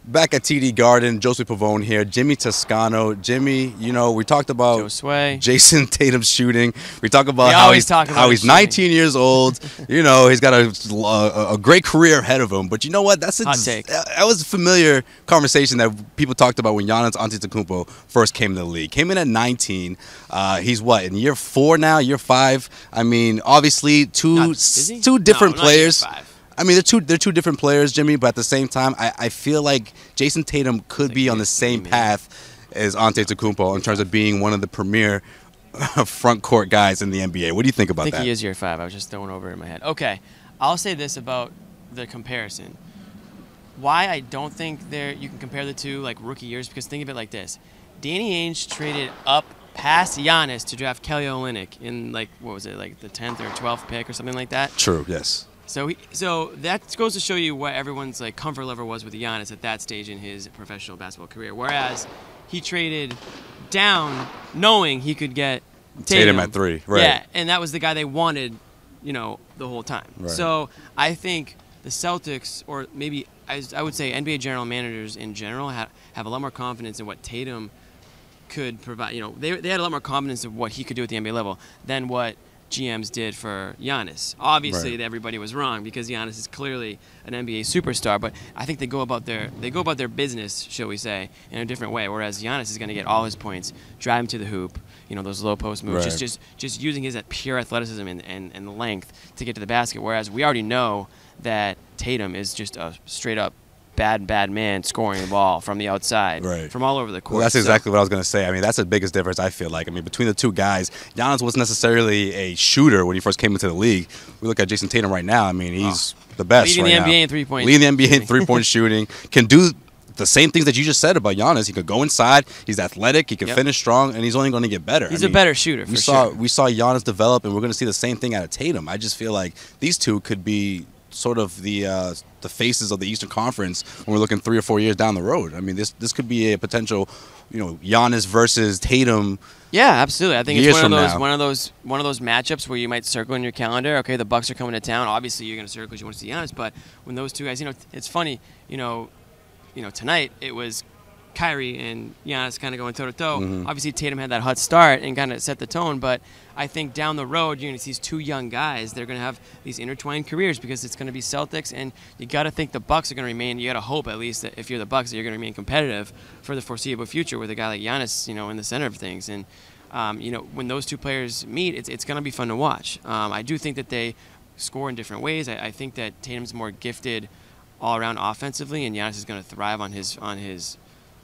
Back at TD Garden, Josue Pavon here, Jimmy Toscano. Jimmy, you know, we talked about Josue. Jason Tatum's shooting. We talk about how he's 19 years old. You know, he's got a great career ahead of him. But you know what? That was a familiar conversation that people talked about when Giannis Antetokounmpo first came to the league. Came in at 19. He's what, in year 4 now, year 5? I mean, obviously two different players. Not year 5. I mean, they're two different players, Jimmy, but at the same time, I feel like Jason Tatum could be on the same path as Antetokounmpo in terms of being one of the premier front court guys in the NBA. What do you think about that? I think he is year 5. I was just throwing over it in my head. Okay, I'll say this about the comparison. Why I don't think you can compare the two like rookie years, because think of it like this. Danny Ainge traded up past Giannis to draft Kelly Olynyk in like, what was it, like the 10th or 12th pick or something like that? True, yes. So that goes to show you what everyone's like comfort level was with Giannis at that stage in his professional basketball career. Whereas he traded down knowing he could get Tatum at 3, right? Yeah, and that was the guy they wanted, you know, the whole time. Right. So I think the Celtics, or maybe I would say NBA general managers in general, have a lot more confidence in what Tatum could provide. You know, they had a lot more confidence of what he could do at the NBA level than what GMs did for Giannis. Obviously, everybody was wrong because Giannis is clearly an NBA superstar, but I think they go about their business, shall we say, in a different way. Whereas Giannis is going to get all his points, drive him to the hoop, you know, those low post moves, just using his pure athleticism and length to get to the basket. Whereas we already know that Tatum is just a straight up bad man scoring the ball from the outside, from all over the court. Well, that's exactly what I was going to say. I mean, that's the biggest difference, I feel like. I mean, between the two guys, Giannis wasn't necessarily a shooter when he first came into the league. We look at Jason Tatum right now. I mean, he's the best leading the NBA in three-point Leading the NBA in three-point shooting. Can do the same things that you just said about Giannis. He could go inside. He's athletic. He can finish strong, and he's only going to get better. He's a better shooter, we saw Giannis develop, and we're going to see the same thing out of Tatum. I just feel like these two could be sort of the faces of the Eastern Conference when we're looking 3 or 4 years down the road. I mean, this could be a potential, you know, Giannis versus Tatum. Yeah, absolutely. I think it's one of those matchups where you might circle in your calendar. Okay, the Bucks are coming to town. Obviously, you're going to circle because you want to see Giannis. But when those two guys, you know, it's funny. You know, tonight it was Kyrie and Giannis kind of going toe-to-toe. Obviously, Tatum had that hot start and kind of set the tone, but I think down the road, you're going to see these two young guys. They're going to have these intertwined careers because it's going to be Celtics, and you got to think the Bucks are going to remain. You got to hope, at least, that if you're the Bucks, that you're going to remain competitive for the foreseeable future with a guy like Giannis, you know, in the center of things. And you know, when those two players meet, it's going to be fun to watch. I do think that they score in different ways. I think that Tatum's more gifted all around offensively, and Giannis is going to thrive on his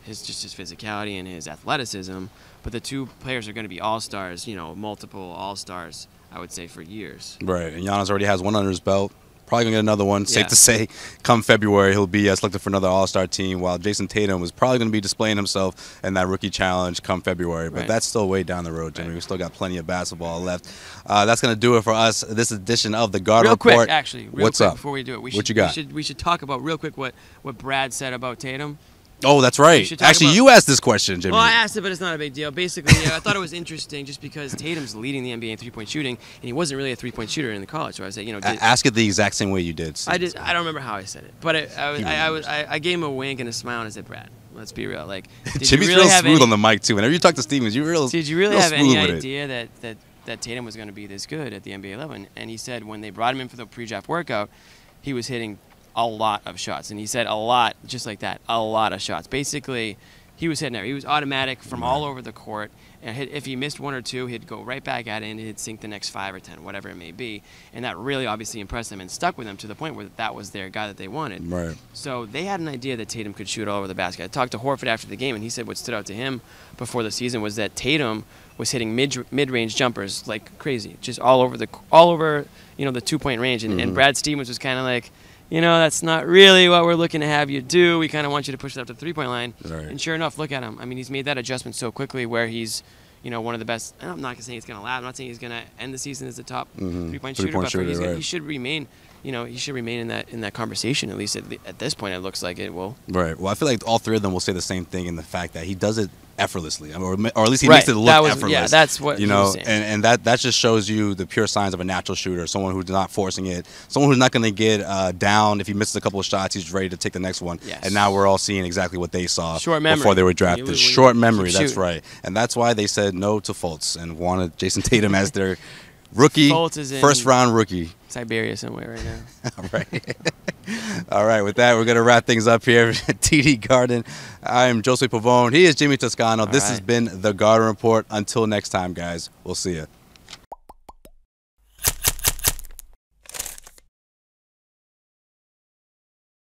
physicality and his athleticism. But the two players are going to be all-stars, you know, multiple all-stars, I would say, for years. Right, and Giannis already has one under his belt. Probably going to get another one. Safe to say, come February, he'll be selected for another all-star team, while Jason Tatum is probably going to be displaying himself in that rookie challenge come February. But that's still way down the road, Jimmy. We still got plenty of basketball left. That's going to do it for us, this edition of the Garden Report. Real quick, actually. What's up? Before we do it, what you got? We should talk about, real quick, what Brad said about Tatum. Oh, that's right. Actually, you asked this question, Jimmy. Well, I asked it, but it's not a big deal. Basically, I thought it was interesting just because Tatum's leading the NBA in three-point shooting, and he wasn't really a three-point shooter in the college. So I said, you know, ask it the exact same way you did. I don't remember how I said it, but I gave him a wink and a smile and I said, "Brad, let's be real. Like, Jimmy's real smooth on the mic too. Whenever you talk to Stevens, did you really have any idea that Tatum was going to be this good at the NBA level?" And he said when they brought him in for the pre-draft workout, he was hitting a lot of shots, and he said a lot, just like that, a lot of shots. Basically, he was hitting there. He was automatic from all over the court, and if he missed 1 or 2, he'd go right back at it, and he'd sink the next 5 or 10, whatever it may be. And that really obviously impressed them and stuck with them to the point where that was their guy that they wanted. Right. So they had an idea that Tatum could shoot all over the basket. I talked to Horford after the game, and he said what stood out to him before the season was that Tatum was hitting mid-range jumpers like crazy, just all over the 2-point range. And Brad Stevens was kind of like, you know, that's not really what we're looking to have you do. We kind of want you to push it up to the 3-point line. Right. And sure enough, look at him. I mean, he's made that adjustment so quickly where he's, you know, one of the best. And I'm not going to say he's going to last. I'm not saying he's going to end the season as the top 3-point shooter, but he should remain, you know, he should remain in that conversation, at least at this point it looks like it will. Right. Well, I feel like all three of them will say the same thing in the fact that he does it effortlessly, or at least he makes it look effortless. Yeah, that's what you know, and that just shows you the pure signs of a natural shooter, someone who's not forcing it, someone who's not going to get down if he misses a couple of shots. He's ready to take the next one. Yes. And now we're all seeing exactly what they saw before they were drafted. Short memory, that's right, and that's why they said no to Fultz and wanted Jason Tatum as their rookie, first-round rookie. Siberia somewhere right now. All right. All right, with that, we're going to wrap things up here at TD Garden. I'm Josue Pavon. He is Jimmy Toscano. This has been The Garden Report. Until next time, guys, we'll see you.